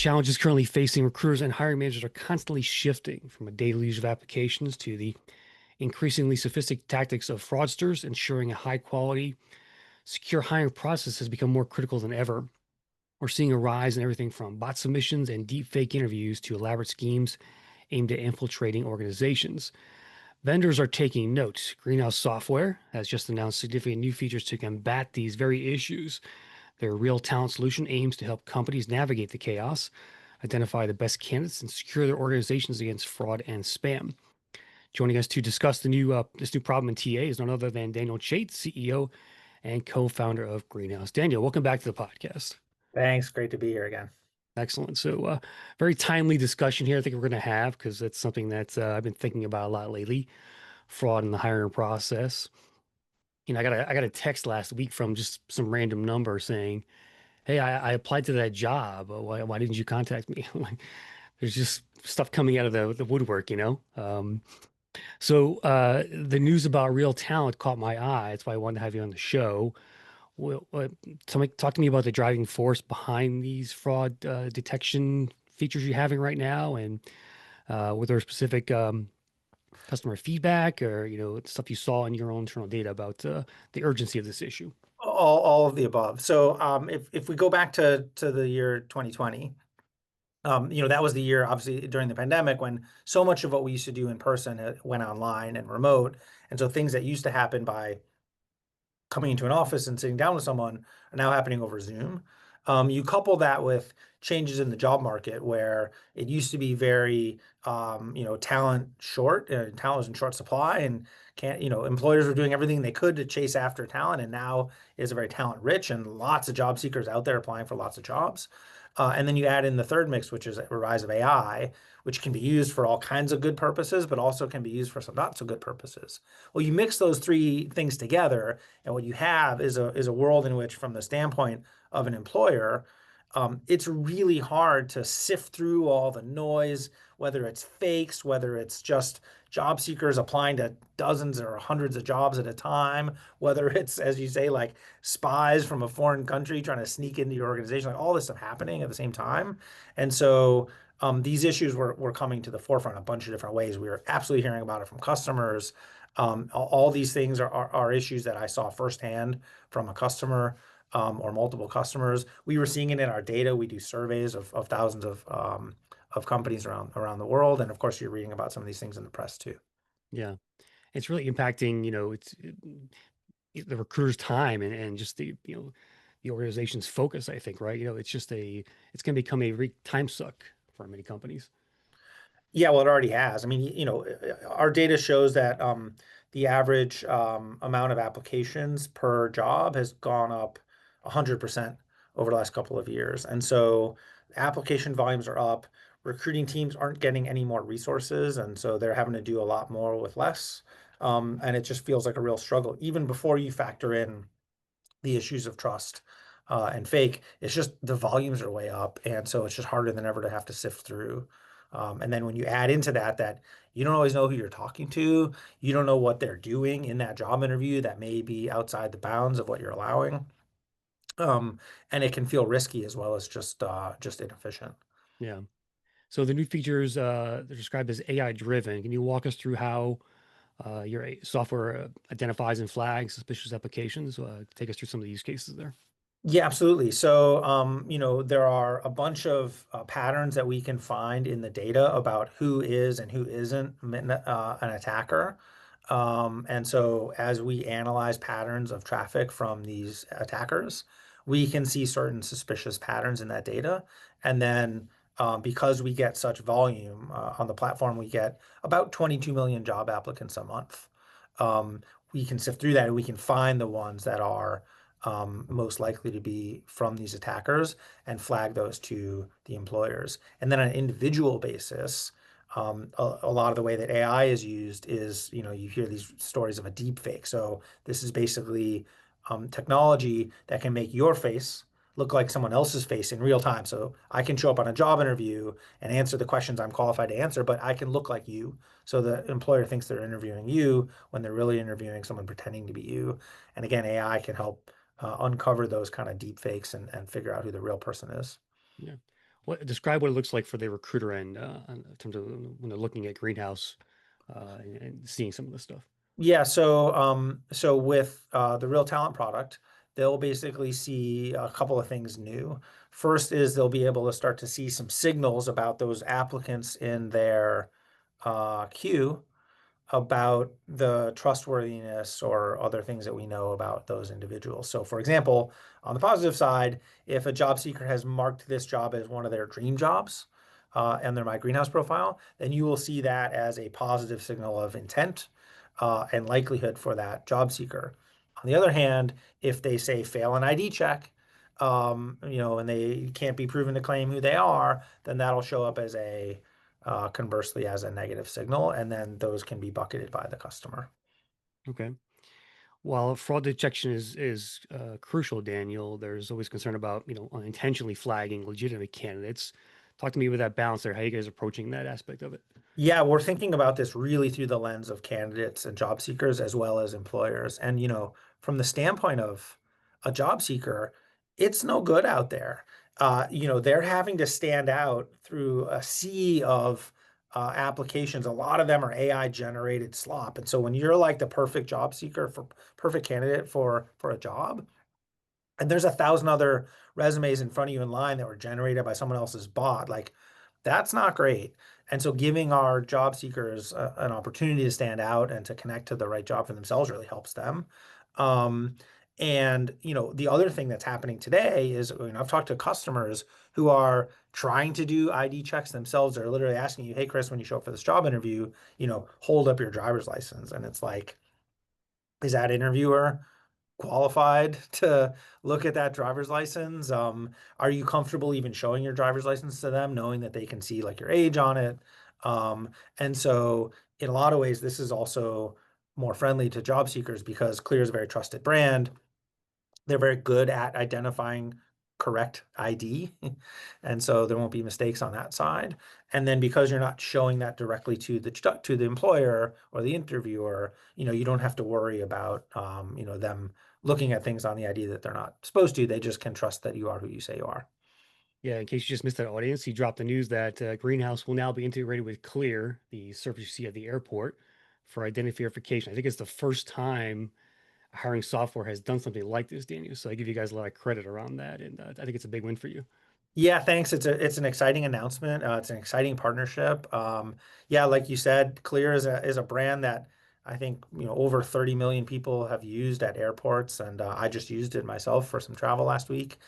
challenges currently facing recruiters and hiring managers are constantly shifting from a daily use of applications to the increasingly sophisticated tactics of fraudsters. Ensuring a high quality, secure hiring process has become more critical than ever. We're seeing a rise in everything from bot submissions and deep fake interviews to elaborate schemes aimed at infiltrating organizations. Vendors are taking note. Greenhouse Software has just announced significant new features to combat these very issues. Their Real Talent solution aims to help companies navigate the chaos, identify the best candidates, and secure their organizations against fraud and spam. Joining us to discuss this new problem in TA is none other than Daniel Chait, CEO and co-founder of Greenhouse. Daniel, welcome back to the podcast. Thanks. Great to be here again. Excellent. So, very timely discussion here. I think we're going to have because it's something that I've been thinking about a lot lately: fraud in the hiring process. I got a text last week from just some random number saying, "Hey, I applied to that job. Why didn't you contact me?" Like, there's just stuff coming out of the woodwork. So the news about Real Talent caught my eye. That's why I wanted to have you on the show. Well, talk to me about the driving force behind these fraud detection features you're having right now, and were there specific customer feedback or stuff you saw in your own internal data about the urgency of this issue? All of the above. So if we go back to the year 2020, that was the year, obviously, during the pandemic when so much of what we used to do in person went online and remote. And so things that used to happen by coming into an office and sitting down with someone are now happening over Zoom. You couple that with changes in the job market where it used to be very, talent short, talent was in short supply, and employers were doing everything they could to chase after talent, and now is a very talent rich and lots of job seekers out there applying for lots of jobs. And then you add in the third mix, which is a rise of AI, which can be used for all kinds of good purposes, but also can be used for some not so good purposes. Well, you mix those three things together, and what you have is a world in which, from the standpoint of an employer, it's really hard to sift through all the noise, whether it's fakes, whether it's just job seekers applying to dozens or hundreds of jobs at a time, whether it's, as you say, like spies from a foreign country trying to sneak into your organization, like all this stuff happening at the same time. And so these issues were coming to the forefront a bunch of different ways. We were absolutely hearing about it from customers. All these things are issues that I saw firsthand from a customer or multiple customers. We were seeing it in our data. We do surveys of thousands of companies around the world, and of course, you're reading about some of these things in the press too. Yeah, it's really impacting. The recruiter's time and just the organization's focus. I think, right? It's going to become a time suck for many companies. Yeah, well, it already has. I mean, our data shows that the average amount of applications per job has gone up 100% over the last couple of years. And so application volumes are up. Recruiting teams aren't getting any more resources, and so they're having to do a lot more with less. And it just feels like a real struggle, even before you factor in the issues of trust and fake. It's just the volumes are way up, and so it's just harder than ever to have to sift through. And then when you add into that you don't always know who you're talking to, you don't know what they're doing in that job interview that may be outside the bounds of what you're allowing, and it can feel risky as well as just inefficient. Yeah. So the new features they're described as AI driven. Can you walk us through how your software identifies and flags suspicious applications? Take us through some of the use cases there. Yeah, absolutely. So, there are a bunch of patterns that we can find in the data about who is and who isn't an attacker. And so, as we analyze patterns of traffic from these attackers, we can see certain suspicious patterns in that data. And then, because we get such volume on the platform, we get about 22 million job applicants a month. Um, we can sift through that and we can find the ones that are most likely to be from these attackers and flag those to the employers. And then on an individual basis, a lot of the way that AI is used is, you hear these stories of a deep fake. So this is basically technology that can make your face look like someone else's face in real time. So I can show up on a job interview and answer the questions I'm qualified to answer, but I can look like you. So the employer thinks they're interviewing you when they're really interviewing someone pretending to be you. And again, AI can help uncover those kind of deep fakes and figure out who the real person is. Yeah. describe what it looks like for the recruiter end in terms of when they're looking at Greenhouse and seeing some of this stuff. Yeah, so with the Real Talent product, they'll basically see a couple of things new. First is they'll be able to start to see some signals about those applicants in their queue about the trustworthiness or other things that we know about those individuals. So, for example, on the positive side, if a job seeker has marked this job as one of their dream jobs and their My Greenhouse profile, then you will see that as a positive signal of intent and likelihood for that job seeker. On the other hand, if they say fail an ID check, and they can't be proven to claim who they are, then that'll show up as a conversely as a negative signal, and then those can be bucketed by the customer. Okay. While fraud detection is crucial, Daniel, there's always concern about unintentionally flagging legitimate candidates. Talk to me with that balance there. How you guys approaching that aspect of it? Yeah, we're thinking about this really through the lens of candidates and job seekers as well as employers. And, from the standpoint of a job seeker, it's no good out there. They're having to stand out through a sea of applications. A lot of them are AI generated slop. And so when you're like the perfect job seeker for perfect candidate for a job, and there's 1,000 other resumes in front of you in line that were generated by someone else's bot, like that's not great. And so giving our job seekers an opportunity to stand out and to connect to the right job for themselves really helps them. Um, and the other thing that's happening today is, I've talked to customers who are trying to do ID checks themselves. They're literally asking you, "Hey, Chris, when you show up for this job interview, hold up your driver's license." And it's like, is that interviewer qualified to look at that driver's license? Are you comfortable even showing your driver's license to them, knowing that they can see like your age on it? And so, in a lot of ways, this is also more friendly to job seekers because Clear is a very trusted brand. They're very good at identifying correct ID. And so there won't be mistakes on that side. And then because you're not showing that directly to the employer or the interviewer, you don't have to worry about them looking at things on the ID that they're not supposed to. They just can trust that you are who you say you are. Yeah, in case you just missed that audience, he dropped the news that Greenhouse will now be integrated with Clear, the service you see at the airport, for identity verification. I think it's the first time hiring software has done something like this, Daniel. So I give you guys a lot of credit around that, and I think it's a big win for you. Yeah, thanks. It's an exciting announcement. It's an exciting partnership. Yeah, like you said, Clear is a brand that I think over 30 million people have used at airports, and I just used it myself for some travel last week.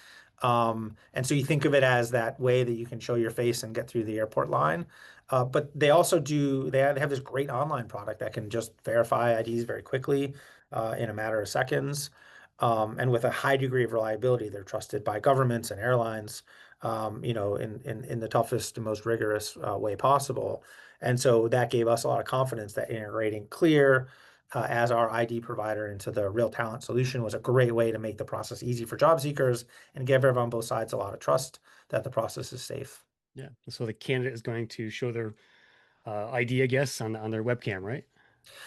And so you think of it as that way that you can show your face and get through the airport line. But they also they have this great online product that can just verify IDs very quickly in a matter of seconds. And with a high degree of reliability, they're trusted by governments and airlines, in the toughest and most rigorous way possible. And so that gave us a lot of confidence that integrating Clear as our ID provider into the Real Talent solution was a great way to make the process easy for job seekers and give everyone on both sides a lot of trust that the process is safe. Yeah. So the candidate is going to show their ID, I guess, on their webcam, right?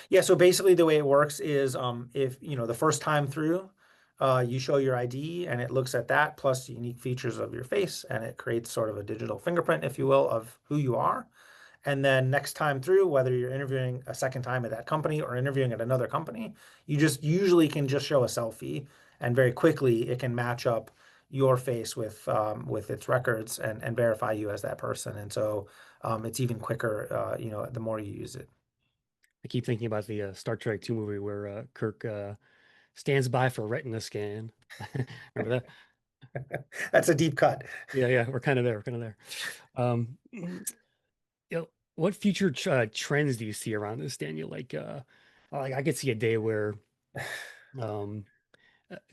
Yeah, so basically the way it works is if the first time through, you show your ID and it looks at that plus unique features of your face and it creates sort of a digital fingerprint, if you will, of who you are. And then next time through, whether you're interviewing a second time at that company or interviewing at another company, you just usually can just show a selfie, and very quickly it can match up your face with its records and verify you as that person. And so it's even quicker, the more you use it. I keep thinking about the Star Trek 2 movie where Kirk stands by for a retina scan. Remember that? That's a deep cut. Yeah, yeah, we're kind of there. We're kind of there. What future trends do you see around this, Daniel? Like I could see a day where um,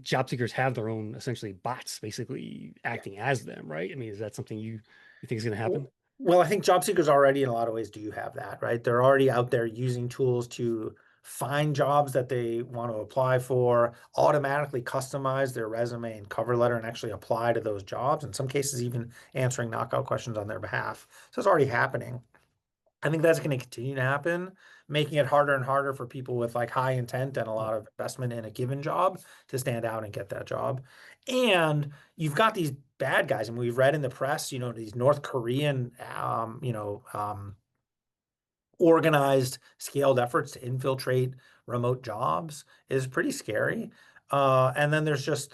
job seekers have their own essentially bots, basically acting as them, right? I mean, is that something you think is going to happen? Well, I think job seekers already in a lot of ways do have that, right? They're already out there using tools to find jobs that they want to apply for, automatically customize their resume and cover letter and actually apply to those jobs. In some cases, even answering knockout questions on their behalf. So it's already happening. I think that's going to continue to happen. making it harder and harder for people with like high intent and a Yeah. lot of investment in a given job to stand out and get that job. And you've got these bad guys, and we've read in the press, these North Korean, organized, scaled efforts to infiltrate remote jobs is pretty scary. And then there's just,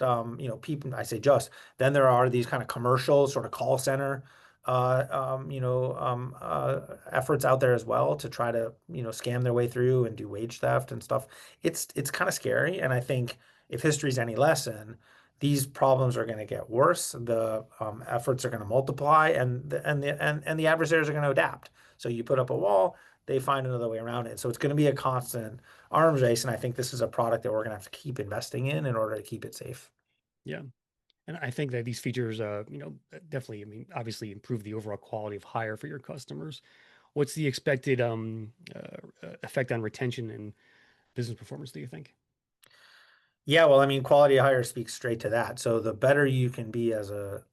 people, I say just, then there are these kind of commercial sort of call center, efforts out there as well to try to, scam their way through and do wage theft and stuff. It's kind of scary. And I think if history's any lesson, these problems are going to get worse. The efforts are going to multiply, and the adversaries are going to adapt. So you put up a wall, they find another way around it. So it's going to be a constant arms race, and I think this is a product that we're going to have to keep investing in order to keep it safe. Yeah. And I think that these features, definitely, I mean, obviously improve the overall quality of hire for your customers. What's the expected effect on retention and business performance, do you think? Yeah, well, I mean, quality of hire speaks straight to that. So the better you can be as a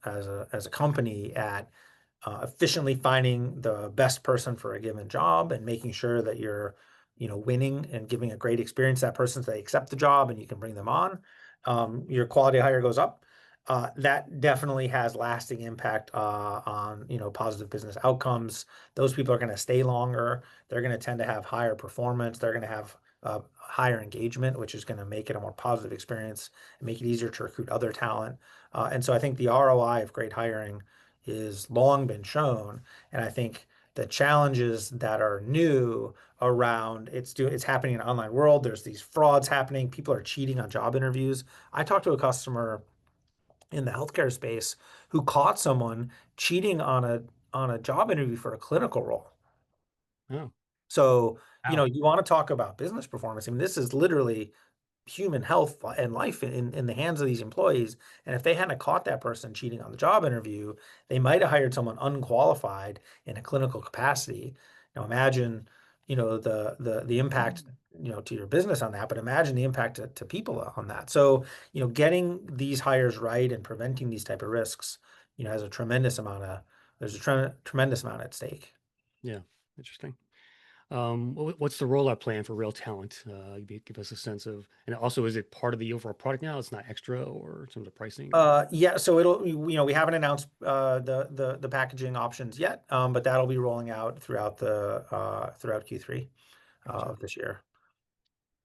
company at efficiently finding the best person for a given job and making sure that you're, winning and giving a great experience to that person so they accept the job and you can bring them on, your quality of hire goes up. That definitely has lasting impact on, positive business outcomes. Those people are going to stay longer. They're going to tend to have higher performance. They're going to have higher engagement, which is going to make it a more positive experience and make it easier to recruit other talent. And so I think the ROI of great hiring is long been shown. And I think the challenges that are new around it's happening in an online world. There's these frauds happening. People are cheating on job interviews. I talked to a customer in the healthcare space who caught someone cheating on a job interview for a clinical role. Oh, So, wow. you want to talk about business performance. I mean, this is literally human health and life in the hands of these employees. And if they hadn't caught that person cheating on the job interview, they might have hired someone unqualified in a clinical capacity. Now imagine, the impact, to your business on that, but imagine the impact to people on that. So, getting these hires right and preventing these type of risks, has a tremendous amount of there's a tremendous amount at stake. Yeah. Interesting. What's the rollout plan for real talent? Give us a sense of, and also, is it part of the overall product now? It's not extra or in terms of pricing or? Yeah, so we haven't announced the packaging options yet, but that'll be rolling out throughout Q3 Gotcha. of this year.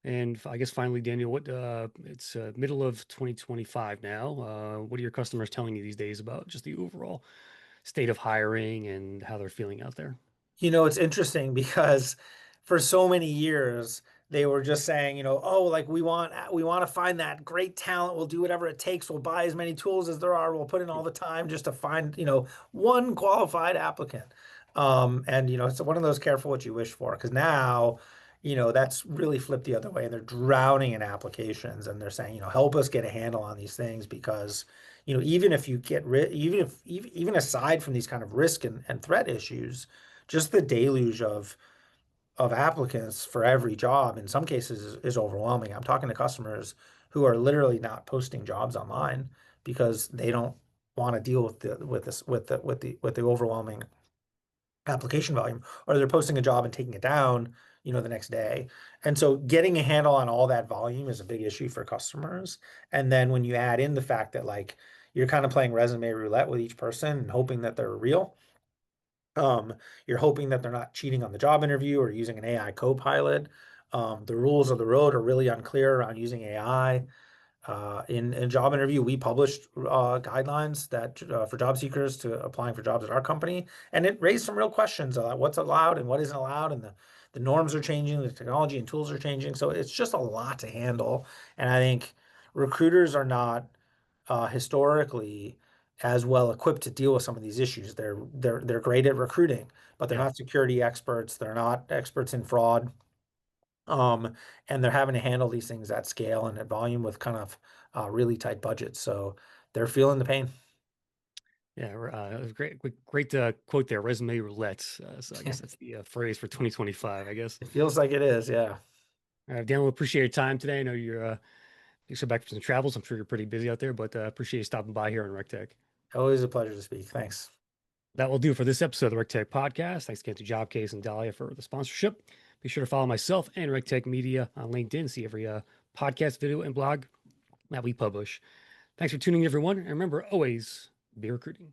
And I guess finally, Daniel, it's middle of 2025 now. What are your customers telling you these days about just the overall state of hiring and how they're feeling out there? It's interesting because for so many years they were just saying, oh, like we want to find that great talent. We'll do whatever it takes. We'll buy as many tools as there are. We'll put in all the time just to find, one qualified applicant. And it's one of those careful what you wish for, because now, that's really flipped the other way, and they're drowning in applications, and they're saying, help us get a handle on these things because, even if you get rid, even aside from these kind of risk and threat issues, just the deluge of applicants for every job in some cases is overwhelming. I'm talking to customers who are literally not posting jobs online because they don't want to deal with the overwhelming application volume, or they're posting a job and taking it down, the next day. And so getting a handle on all that volume is a big issue for customers. And then when you add in the fact that like you're kind of playing resume roulette with each person and hoping that they're real, um, you're hoping that they're not cheating on the job interview or using an AI co-pilot. The rules of the road are really unclear around using AI. In job interview, we published guidelines that for job seekers to applying for jobs at our company, and it raised some real questions about what's allowed and what isn't allowed, and the norms are changing, the technology and tools are changing, so it's just a lot to handle. And I think recruiters are not historically as well equipped to deal with some of these issues. They're great at recruiting, but they're Yeah. not security experts. They're not experts in fraud. Um, and they're having to handle these things at scale and at volume with kind of really tight budgets. So they're feeling the pain. Yeah. It was great quote there, resume roulette. So I guess that's the phrase for 2025, I guess. It feels like it is, yeah. Daniel, appreciate your time today. I know you're back from some travels. I'm sure you're pretty busy out there, but appreciate you stopping by here on RecTech. Always a pleasure to speak. Thanks. That will do for this episode of the RecTech podcast. Thanks again to Jobcase and Dahlia for the sponsorship. Be sure to follow myself and RegTech Media on LinkedIn to see every podcast, video, and blog that we publish. Thanks for tuning in, everyone. And remember, always be recruiting.